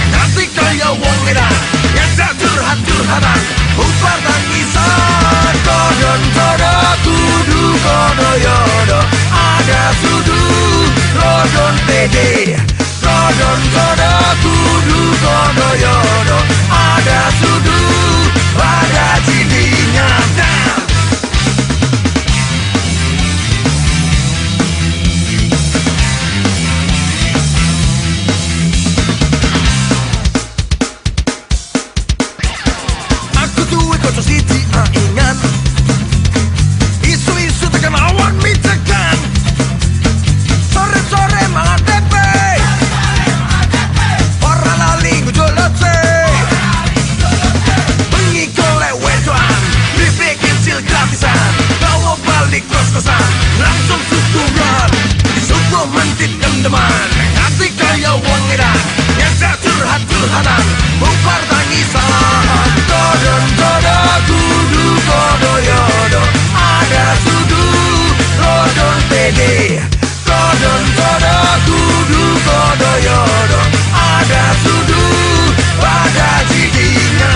Nanti kaya wong edan ngajak curhat-curhatan bubar tangisan. Kodon kodo kudu kodo yodo ada sudu rodon pede. Kodon kodo kudu kodo yodo ada sudu pada jidinya. Langsung sukungan, suku mentit dem-deman. Nanti kaya wong edan ngajak curhat-curhatan bubar tangisan. Kodon kodo kudu kodo yodo ada sudu rodon pede. Kodon kodo kudu kodo yodo ada sudu pada jidinya.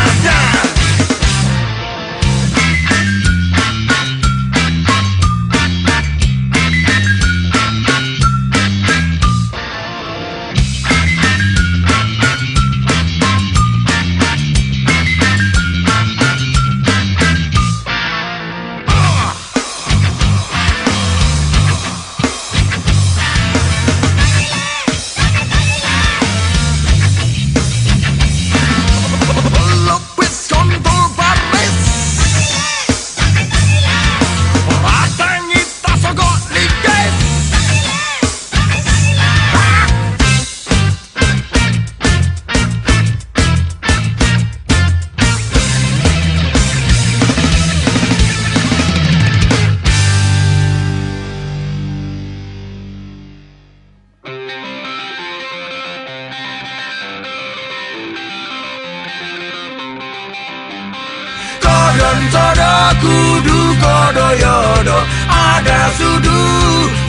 Kodon kodo kudu kodo yodo ada sudu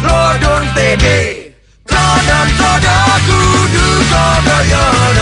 rodon pede. Kodon kodo kudu kodo yodo